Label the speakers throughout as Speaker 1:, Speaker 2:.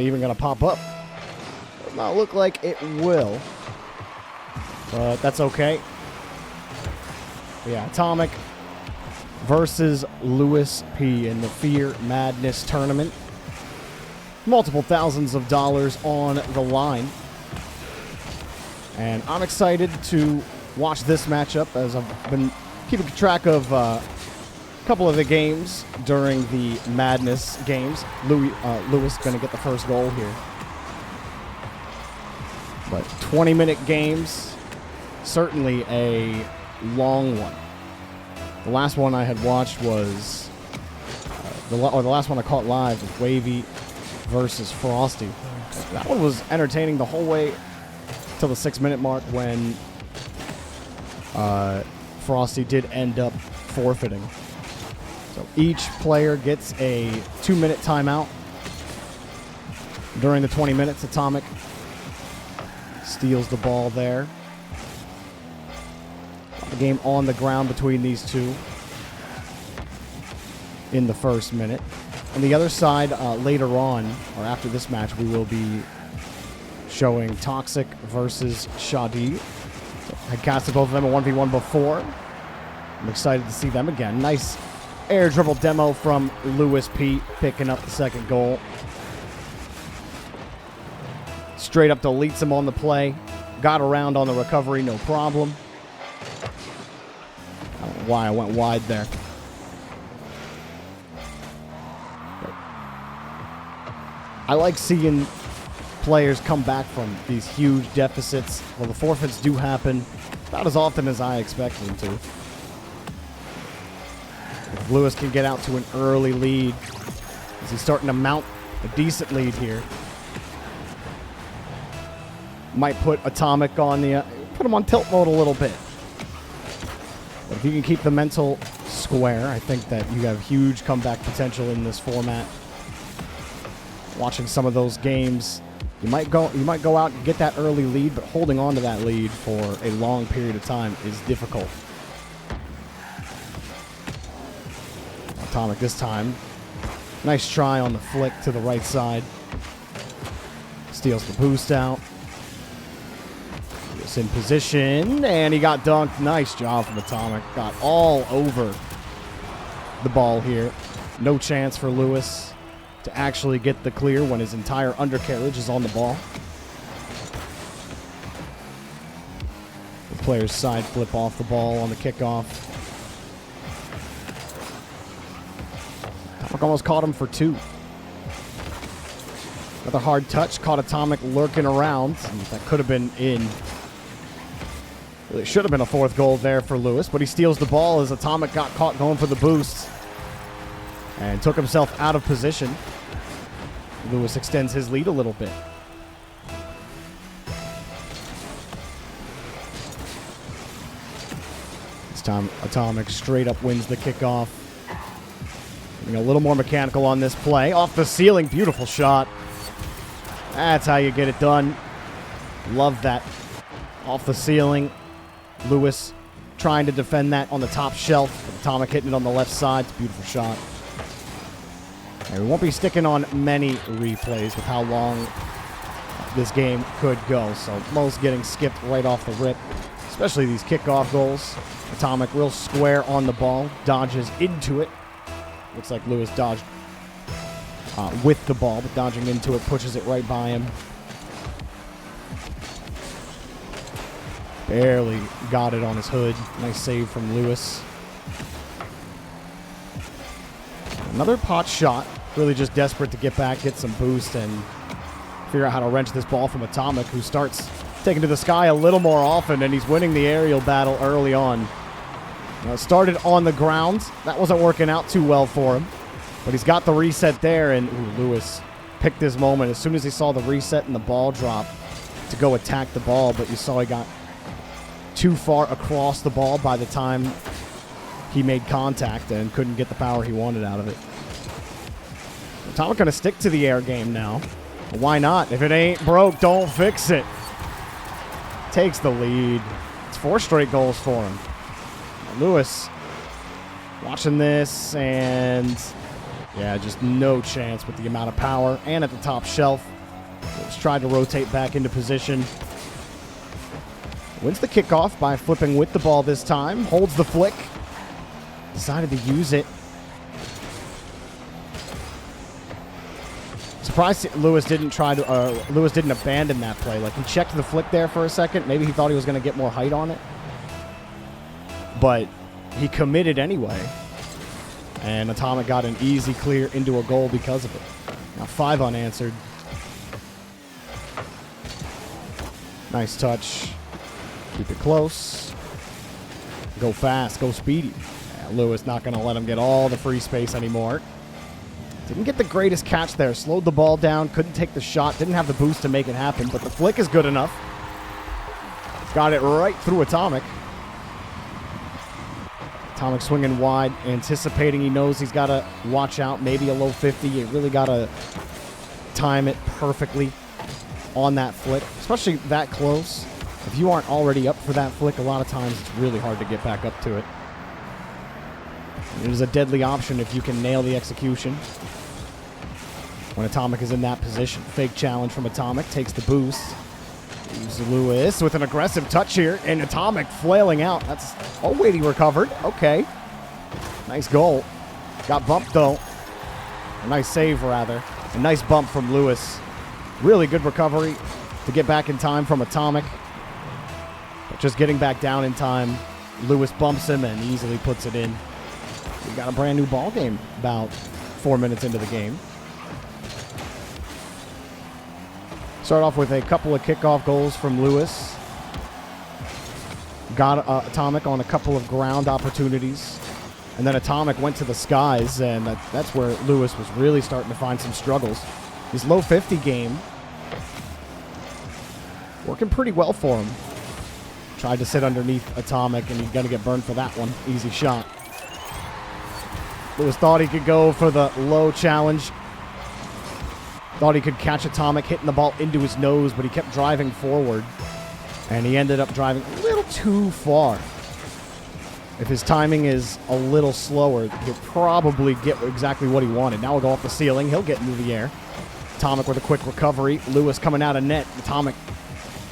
Speaker 1: even going to pop up. Does not look like it will. But that's okay. But yeah, AtomiK versus LuiisP in the Fear Madness tournament. Multiple thousands of dollars on the line. And I'm excited to watch this matchup as I've been keeping track of a couple of the games during the Madness games. Luis going to get the first goal here. But 20-minute games, certainly a long one. The last one I had watched was, the last one I caught live was Wavy versus Frosty. That one was entertaining the whole way till the 6-minute mark when Frosty did end up forfeiting. So each player gets a 2-minute timeout during the 20 minutes. AtomiK steals the ball there. The game on the ground between these two in the first minute. On the other side, later on, or after this match, we will be showing Toxic versus Shadi. I casted both of them a 1v1 before. I'm excited to see them again. Nice air dribble demo from LuiisP, picking up the second goal. Straight up deletes him on the play. Got around on the recovery, no problem. I don't know why I went wide there. I like seeing players come back from these huge deficits. Well, the forfeits do happen about as often as I expect them to. If Lewis can get out to an early lead, as he's starting to mount a decent lead here, might put AtomiK on the put him on tilt mode a little bit. But if you can keep the mental square, I think that you have huge comeback potential in this format. Watching some of those games, you might go out and get that early lead, but holding on to that lead for a long period of time is difficult. AtomiK this time. Nice try on the flick to the right side. Steals the boost out. It's in position, and he got dunked. Nice job from AtomiK. Got all over the ball here. No chance for Lewis to actually get the clear when his entire undercarriage is on the ball. The player's side flip off the ball on the kickoff. AtomiK almost caught him for two. Another hard touch, caught AtomiK lurking around. That could have been in. Really should have been a fourth goal there for Lewis, but he steals the ball as AtomiK got caught going for the boost and took himself out of position. Lewis extends his lead a little bit. This time, AtomiK straight up wins the kickoff. Getting a little more mechanical on this play. Off the ceiling, beautiful shot. That's how you get it done. Love that. Off the ceiling. Lewis trying to defend that on the top shelf. AtomiK hitting it on the left side. It's a beautiful shot. And we won't be sticking on many replays with how long this game could go. So most getting skipped right off the rip, especially these kickoff goals. AtomiK real square on the ball, dodges into it. Looks like Lewis dodged with the ball, but dodging into it pushes it right by him. Barely got it on his hood. Nice save from Lewis. Another pot shot. Really just desperate to get back, get some boost, and figure out how to wrench this ball from AtomiK, who starts taking to the sky a little more often, and he's winning the aerial battle early on. Started on the ground. That wasn't working out too well for him, but he's got the reset there, and Lewis picked his moment as soon as he saw the reset and the ball drop to go attack the ball, but you saw he got too far across the ball by the time he made contact and couldn't get the power he wanted out of it. AtomiK gonna stick to the air game now. Why not? If it ain't broke, don't fix it. Takes the lead. It's 4 straight goals for him. Lewis watching this, and yeah, just no chance with the amount of power and at the top shelf. Lewis tried to rotate back into position. Wins the kickoff by flipping with the ball this time. Holds the flick. Decided to use it. Surprised Lewis didn't abandon that play. Like, he checked the flick there for a second. Maybe he thought he was going to get more height on it. But he committed anyway. And AtomiK got an easy clear into a goal because of it. Now 5 unanswered. Nice touch. Keep it close. Go fast. Go speedy. Yeah, Lewis not going to let him get all the free space anymore. Didn't get the greatest catch there. Slowed the ball down. Couldn't take the shot. Didn't have the boost to make it happen. But the flick is good enough. Got it right through AtomiK. AtomiK swinging wide, anticipating. He knows he's got to watch out. Maybe a low 50. You really got to time it perfectly on that flick, especially that close. If you aren't already up for that flick, a lot of times it's really hard to get back up to it. It is a deadly option if you can nail the execution. When AtomiK is in that position. Fake challenge from AtomiK. Takes the boost. Lewis with an aggressive touch here. And AtomiK flailing out. That's... Oh, wait, he recovered. Okay. Nice goal. Got bumped, though. A nice save, rather. A nice bump from Lewis. Really good recovery to get back in time from AtomiK. But just getting back down in time, Lewis bumps him and easily puts it in. We got a brand new ball game about 4 minutes into the game. Start off with a couple of kickoff goals from Lewis. Got AtomiK on a couple of ground opportunities. And then AtomiK went to the skies, and that's where Lewis was really starting to find some struggles. His low 50 game working pretty well for him. Tried to sit underneath AtomiK, and he's going to get burned for that one. Easy shot. Lewis thought he could go for the low challenge. Thought he could catch AtomiK hitting the ball into his nose, but he kept driving forward. And he ended up driving a little too far. If his timing is a little slower, he'll probably get exactly what he wanted. Now we'll go off the ceiling. He'll get into the air. AtomiK with a quick recovery. Lewis coming out of net. AtomiK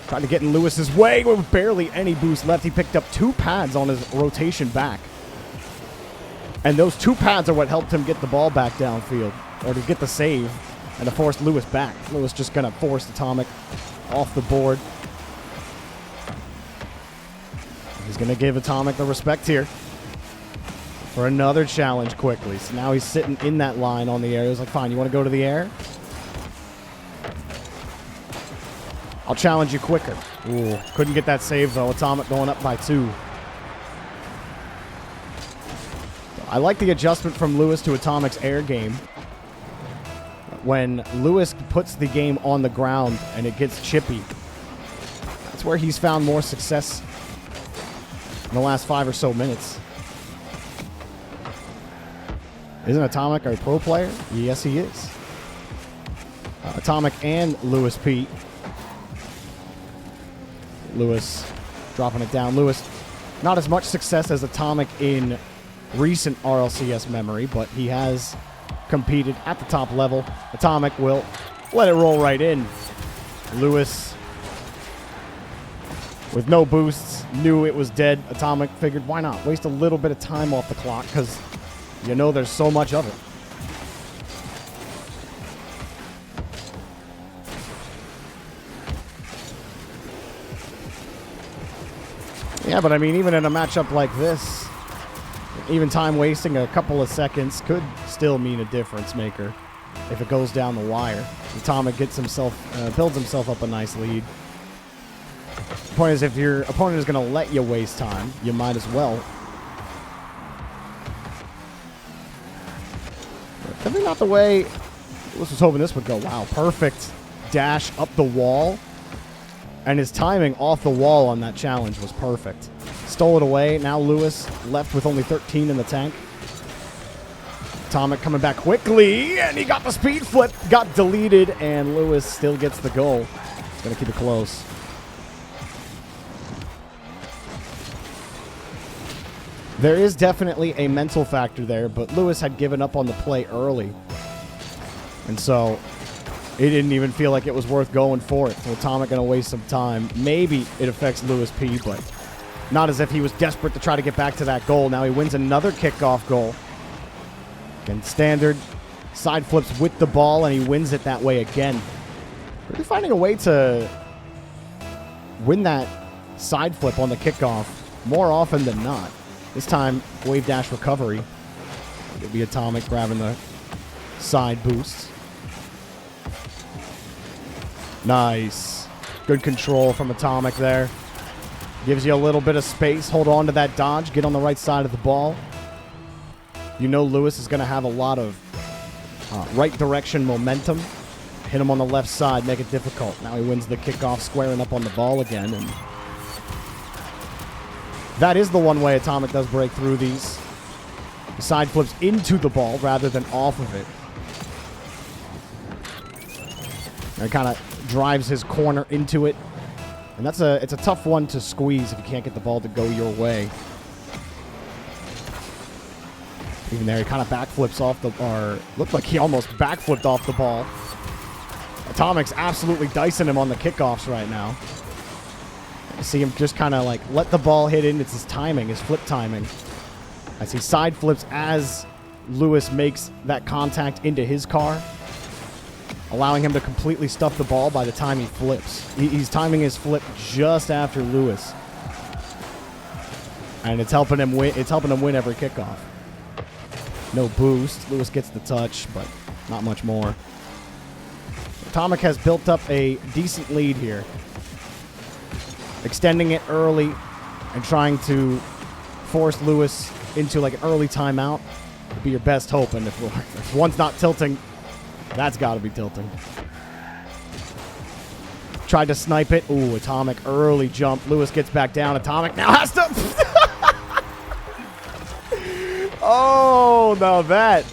Speaker 1: trying to get in Lewis's way with barely any boost left. He picked up 2 pads on his rotation back. And those 2 pads are what helped him get the ball back downfield, or to get the save, and to force Lewis back. Lewis just going to force AtomiK off the board. He's going to give AtomiK the respect here for another challenge quickly. So now he's sitting in that line on the air. He's like, fine, you want to go to the air? I'll challenge you quicker. Ooh, couldn't get that save, though. AtomiK going up by 2. I like the adjustment from Lewis to AtomiK's air game. When Lewis puts the game on the ground and it gets chippy, that's where he's found more success in the last 5 or so minutes. Isn't AtomiK a pro player? Yes, he is. AtomiK and LuiisP. Lewis dropping it down. Lewis, not as much success as AtomiK in recent RLCS memory, but he has competed at the top level. AtomiK will let it roll right in. Lewis, with no boosts, knew it was dead. AtomiK figured, why not? Waste a little bit of time off the clock, because you know there's so much of it. Yeah, but I mean, even in a matchup like this, even time wasting a couple of seconds could still mean a difference maker if it goes down the wire. AtomiK gets himself, builds himself up a nice lead. The point is, if your opponent is going to let you waste time, you might as well. Definitely not the way Lewis was hoping this would go. Wow, perfect dash up the wall. And his timing off the wall on that challenge was perfect. Stole it away. Now Lewis left with only 13 in the tank. AtomiK coming back quickly, and he got the speed flip. Got deleted, and Lewis still gets the goal. He's going to keep it close. There is definitely a mental factor there, but Lewis had given up on the play early. And so It didn't even feel like it was worth going for it. So AtomiK going to waste some time. Maybe it affects LuiisP, but not as if he was desperate to try to get back to that goal. Now he wins another kickoff goal. Again, standard side flips with the ball, and he wins it that way again. Really finding a way to win that side flip on the kickoff more often than not. This time, wave dash recovery. It'll be AtomiK grabbing the side boost. Nice. Good control from AtomiK there. Gives you a little bit of space. Hold on to that dodge. Get on the right side of the ball. You know Luis is going to have a lot of right direction momentum. Hit him on the left side. Make it difficult. Now he wins the kickoff, squaring up on the ball again. And that is the one way AtomiK does break through these. The side flips into the ball rather than off of it. And kind of drives his corner into it. And it's a tough one to squeeze if you can't get the ball to go your way. Even there, he kind of backflips off the... or looked like he almost backflipped off the ball. AtomiK's absolutely dicing him on the kickoffs right now. You see him just kind of like let the ball hit in. It's his timing, his flip timing. As he side flips as Luis makes that contact into his car, allowing him to completely stuff the ball by the time he flips. He's timing his flip just after Luis. And it's helping him win. It's helping him win every kickoff. No boost. Luis gets the touch, but not much more. AtomiK has built up a decent lead here. Extending it early and trying to force Luis into like an early timeout would be your best hope. And if one's not tilting, that's got to be tilting. Tried to snipe it. Ooh, AtomiK early jump. Luis gets back down. AtomiK now has to... Oh, now that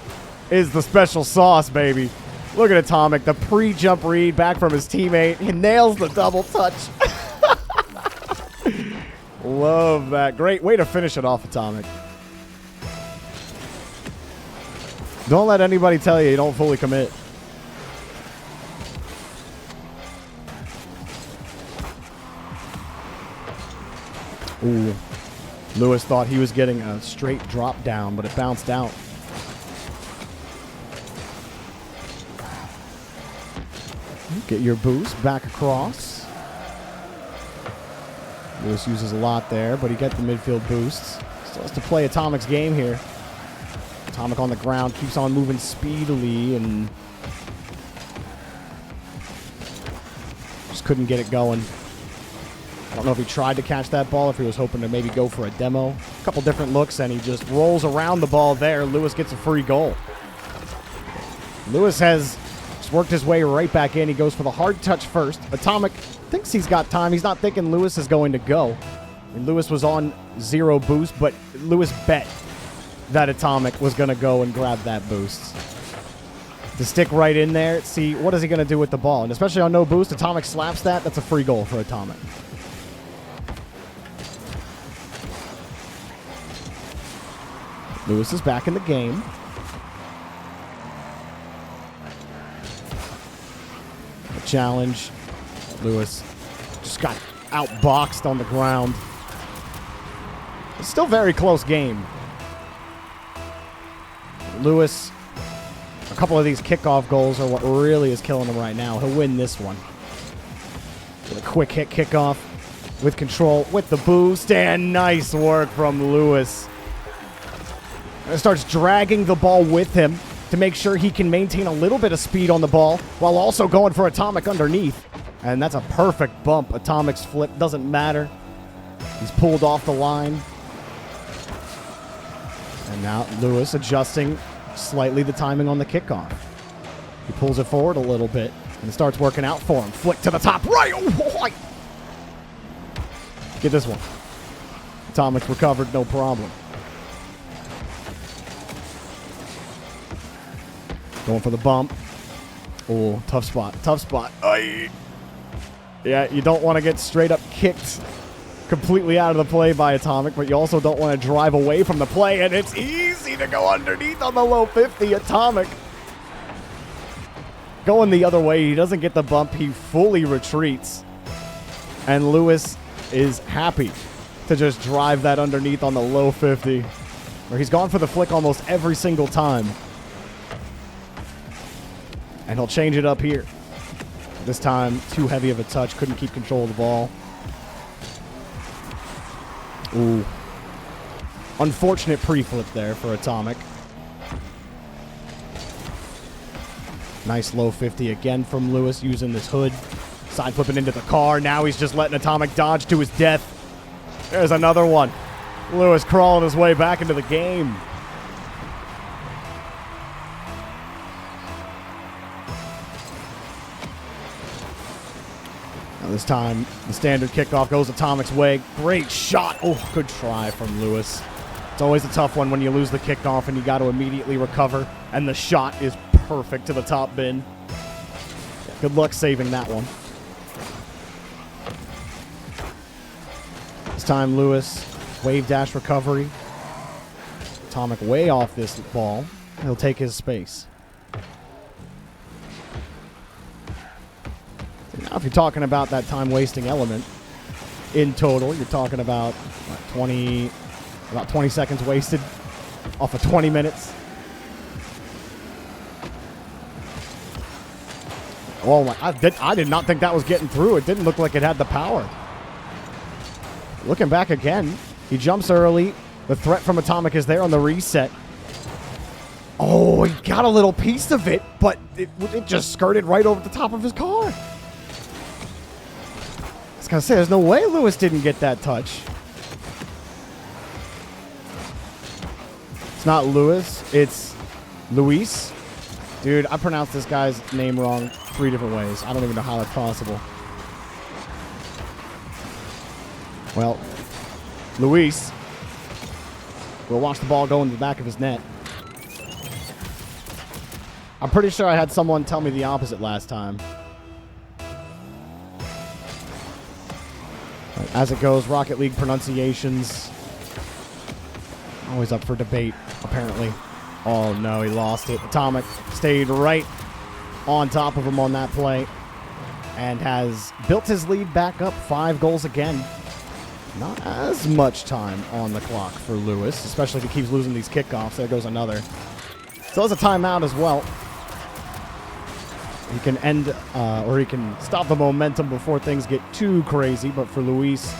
Speaker 1: is the special sauce, baby. Look at AtomiK. The pre-jump read back from his teammate. He nails the double touch. Love that. Great way to finish it off, AtomiK. Don't let anybody tell you don't fully commit. Ooh. Luis thought he was getting a straight drop down, but it bounced out. Get your boost back across. Luis uses a lot there, but he got the midfield boosts. Still has to play AtomiK's game here. AtomiK on the ground, keeps on moving speedily, and just couldn't get it going. I don't know if he tried to catch that ball, if he was hoping to maybe go for a demo. A couple different looks, and he just rolls around the ball there. Luis gets a free goal. Luis has just worked his way right back in. He goes for the hard touch first. AtomiK thinks he's got time. He's not thinking Luis is going to go. I mean, Luis was on 0 boost, but Luis bet that AtomiK was going to go and grab that boost. To stick right in there, see, what is he going to do with the ball? And especially on no boost, AtomiK slaps that. That's a free goal for AtomiK. Luis is back in the game. A challenge. Luis just got outboxed on the ground. It's still a very close game. Luis, a couple of these kickoff goals are what really is killing him right now. He'll win this one. With a quick hit kickoff with control, with the boost, and nice work from Luis. And starts dragging the ball with him to make sure he can maintain a little bit of speed on the ball while also going for AtomiK underneath. And that's a perfect bump. AtomiK's flip doesn't matter. He's pulled off the line. And now Luis adjusting slightly the timing on the kickoff. He pulls it forward a little bit, and it starts working out for him. Flick to the top right. Oh, get this one. AtomiK recovered, no problem. Going for the bump. Oh, tough spot. Tough spot. Aye. Yeah, you don't want to get straight up kicked completely out of the play by AtomiK, but you also don't want to drive away from the play, and it's easy to go underneath on the low 50. AtomiK going the other way. He doesn't get the bump. He fully retreats. And Luis is happy to just drive that underneath on the low 50. Where he's gone for the flick almost every single time. And he'll change it up here. This time, too heavy of a touch. Couldn't keep control of the ball. Ooh. Unfortunate pre-flip there for AtomiK. Nice low 50 again from Luis using this hood. Side flipping into the car. Now he's just letting AtomiK dodge to his death. There's another one. Luis crawling his way back into the game. Now this time, the standard kickoff goes AtomiK's way. Great shot. Oh, good try from Luis. It's always a tough one when you lose the kickoff and you got to immediately recover. And the shot is perfect to the top bin. Yeah, good luck saving that one. This time, Luis, wave dash recovery. AtomiK way off this ball. He'll take his space. Now, if you're talking about that time-wasting element, in total, you're talking about what, about 20 seconds wasted off of 20 minutes. Oh my! I did not think that was getting through. It didn't look like it had the power. Looking back again, he jumps early. The threat from AtomiK is there on the reset. Oh, he got a little piece of it, but it just skirted right over the top of his car. I was going to say, there's no way Luis didn't get that touch. It's not Luis, it's Luis. Dude, I pronounced this guy's name wrong 3 different ways. I don't even know how that's possible. Well, Luis will watch the ball go into the back of his net. I'm pretty sure I had someone tell me the opposite last time. But as it goes, Rocket League pronunciations. Always up for debate, apparently. Oh no, he lost it. AtomiK stayed right on top of him on that play and has built his lead back up 5 goals again. Not as much time on the clock for Luis, especially if he keeps losing these kickoffs. There goes another. So there's a timeout as well. He can end, or he can stop the momentum before things get too crazy. But for Luis,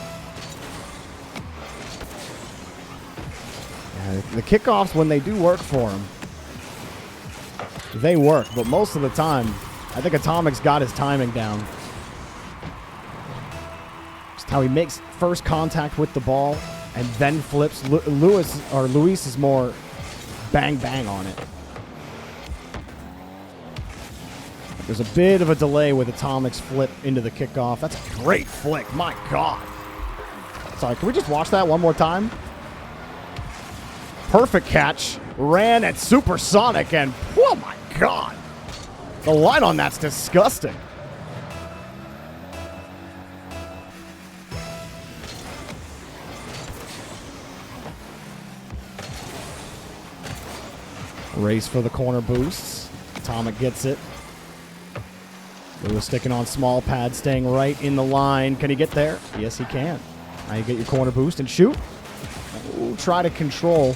Speaker 1: yeah, the kickoffs, when they do work for him, they work. But most of the time, I think AtomiK's got his timing down. Just how he makes first contact with the ball and then flips. Luis is more bang bang on it. There's a bit of a delay with AtomiK's flip into the kickoff. That's a great flick. My God. Sorry, can we just watch that one more time? Perfect catch. Ran at supersonic and, oh my God. The line on that's disgusting. Race for the corner boosts. AtomiK gets it. Luis sticking on small pad, staying right in the line. Can he get there? Yes, he can. Now you get your corner boost and shoot. Ooh, try to control.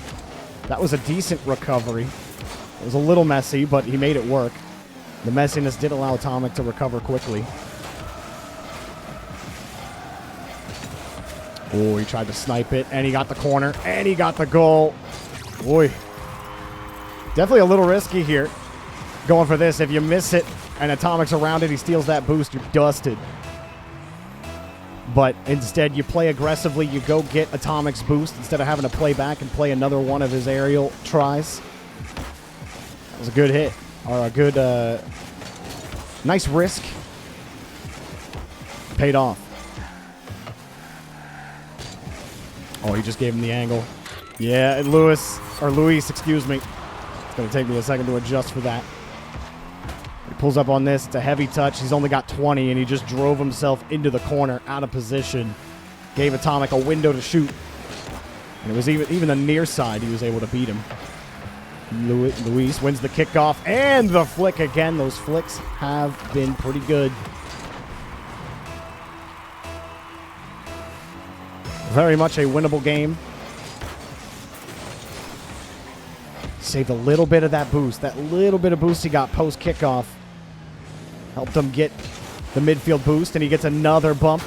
Speaker 1: That was a decent recovery. It was a little messy, but he made it work. The messiness did allow AtomiK to recover quickly. Oh, he tried to snipe it, and he got the corner, and he got the goal. Boy. Definitely a little risky here. Going for this. If you miss it, and AtomiK's around it, he steals that boost, you're dusted. But instead, you play aggressively, you go get AtomiK's boost instead of having to play back and play another one of his aerial tries. That was a good hit, or a good, nice risk. Paid off. Oh, he just gave him the angle. Yeah, and Luis, excuse me. It's going to take me a second to adjust for that. He pulls up on this. It's a heavy touch. He's only got 20, and he just drove himself into the corner, out of position. Gave AtomiK a window to shoot. And it was even the near side he was able to beat him. Luis wins the kickoff and the flick again. Those flicks have been pretty good. Very much a winnable game. Saved a little bit of that boost. That little bit of boost he got post kickoff helped him get the midfield boost, and he gets another bump.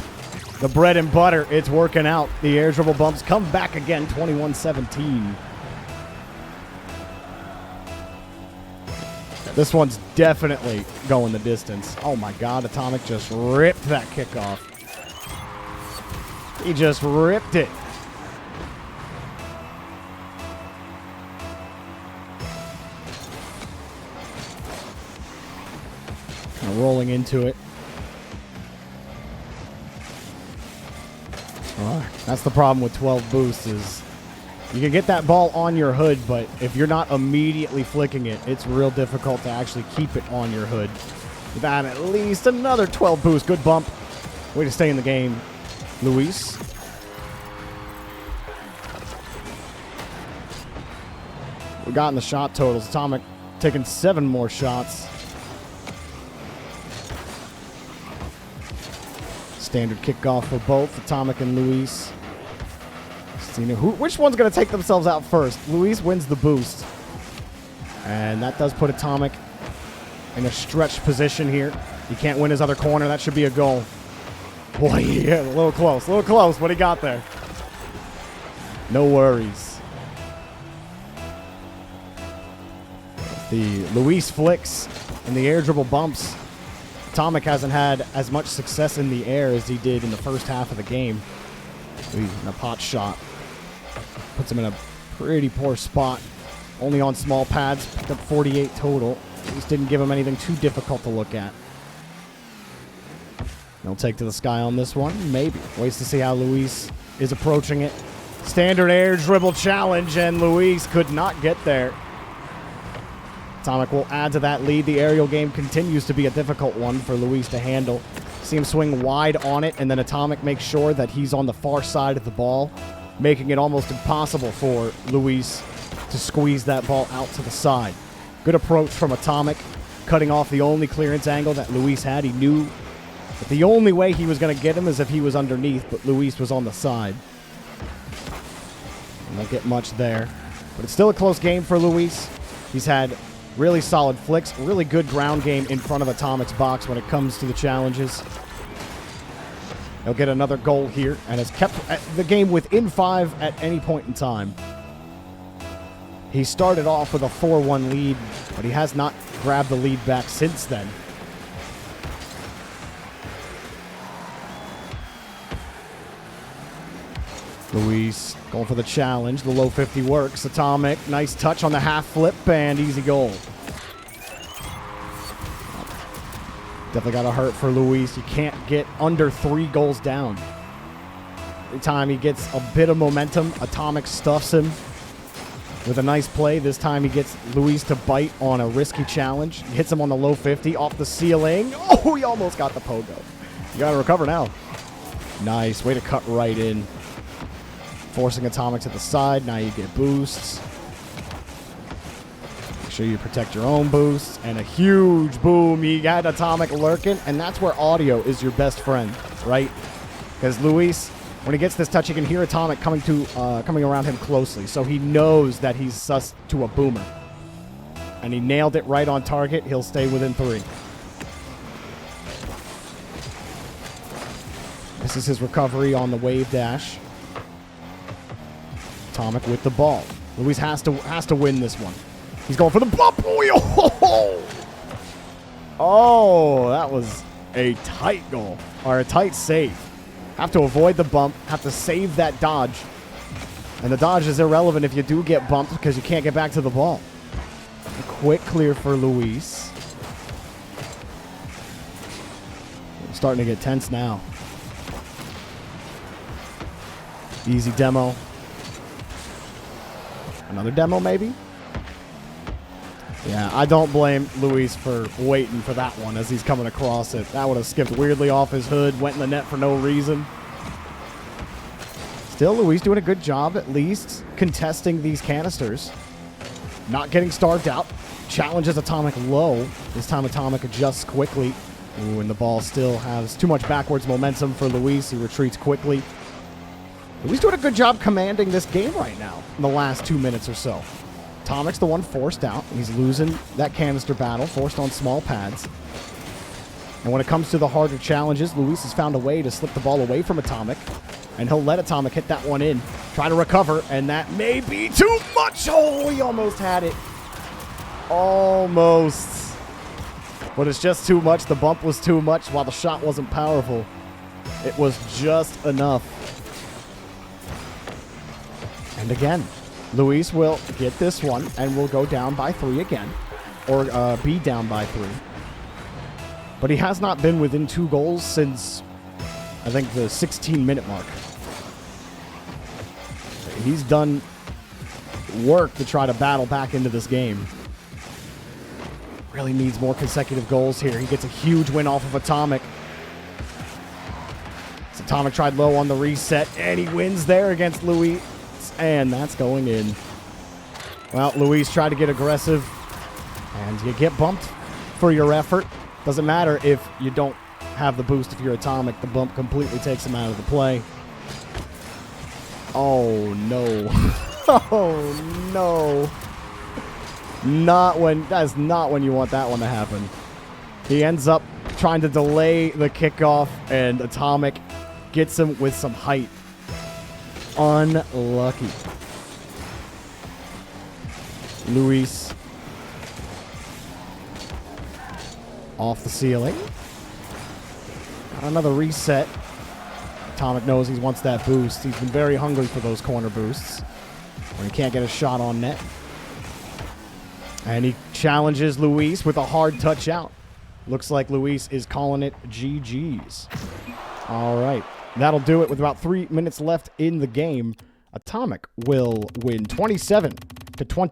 Speaker 1: The bread and butter, it's working out. The air dribble bumps come back again, 21-17. This one's definitely going the distance. Oh my God, AtomiK just ripped that kickoff. He just ripped it. Kind of rolling into it. That's the problem with 12 boosts is you can get that ball on your hood, but if you're not immediately flicking it, it's real difficult to actually keep it on your hood. That at least another 12 boost. Good bump. Way to stay in the game, Luis. We got in the shot totals. AtomiK taking 7 more shots. Standard kickoff for both AtomiK and Luis. Which one's going to take themselves out first? Luis wins the boost. And that does put AtomiK in a stretched position here. He can't win his other corner. That should be a goal. Boy, yeah, a little close, but he got there. No worries. The Luis flicks and the air dribble bumps. AtomiK hasn't had as much success in the air as he did in the first half of the game. And a pot shot puts him in a pretty poor spot. Only on small pads, picked up 48 total. Just didn't give him anything too difficult to look at. He'll take to the sky on this one, maybe. Waits to see how Luis is approaching it. Standard air dribble challenge, and Luis could not get there. AtomiK will add to that lead. The aerial game continues to be a difficult one for Luis to handle. See him swing wide on it, and then AtomiK makes sure that he's on the far side of the ball, making it almost impossible for Luis to squeeze that ball out to the side. Good approach from AtomiK, cutting off the only clearance angle that Luis had. He knew that the only way he was going to get him is if he was underneath, but Luis was on the side. And don't get much there. But it's still a close game for Luis. He's had really solid flicks, really good ground game in front of AtomiK's box when it comes to the challenges. He'll get another goal here and has kept the game within 5 at any point in time. He started off with a 4-1 lead, but he has not grabbed the lead back since then. Luis going for the challenge. The low 50 works. AtomiK, nice touch on the half flip and easy goal. Definitely got to hurt for Luis. You can't get under 3 goals down. Every time he gets a bit of momentum, AtomiK stuffs him with a nice play. This time he gets Luis to bite on a risky challenge. He hits him on the low 50 off the ceiling. Oh, he almost got the pogo. You got to recover now. Nice. Way to cut right in. Forcing AtomiK to the side. Now you get boosts. Make sure you protect your own boosts. And a huge boom. You got AtomiK lurking. And that's where audio is your best friend, right? Because Luis, when he gets this touch, you can hear AtomiK coming around him closely. So he knows that he's sus to a boomer. And he nailed it right on target. He'll stay within 3. This is his recovery on the wave dash. AtomiK with the ball. Luis has to win this one. He's going for the bump. Oh, that was a tight goal, or a tight save. Have to avoid the bump, have to save that dodge. And the dodge is irrelevant if you do get bumped because you can't get back to the ball. A quick clear for Luis. Starting to get tense now. Easy demo. Another demo, maybe? Yeah, I don't blame Luis for waiting for that one as he's coming across it. That would have skipped weirdly off his hood, went in the net for no reason. Still, Luis doing a good job, at least, contesting these canisters. not getting starved out. Challenges AtomiK low. This time AtomiK adjusts quickly. Ooh, and the ball still has too much backwards momentum for Luis. He retreats quickly. Luis doing a good job commanding this game right now in the last 2 minutes or so. AtomiK's the one forced out. He's losing that canister battle, forced on small pads. And when it comes to the harder challenges, Luis has found a way to slip the ball away from AtomiK. And he'll let AtomiK hit that one in. Try to recover, and that may be too much. Oh, he almost had it. Almost. But it's just too much. The bump was too much while the shot wasn't powerful. It was just enough. And again, Luis will get this one and will go down by 3 again. Or be down by 3. But he has not been within 2 goals since, I think, the 16-minute mark. He's done work to try to battle back into this game. Really needs more consecutive goals here. He gets a huge win off of AtomiK. So AtomiK tried low on the reset, and he wins there against Luis. And that's going in. Well, Luis tried to get aggressive, and you get bumped for your effort. Doesn't matter if you don't have the boost. If you're AtomiK, the bump completely takes him out of the play. Oh, no. Oh, no. That is not when you want that one to happen. He ends up trying to delay the kickoff, and AtomiK gets him with some height. Unlucky. Luis off the ceiling. Got another reset. AtomiK knows he wants that boost. He's been very hungry for those corner boosts when he can't get a shot on net. And he challenges Luis with a hard touch out. Looks like Luis is calling it GG's. All right. That'll do it with about 3 minutes left in the game. AtomiK will win 27-20.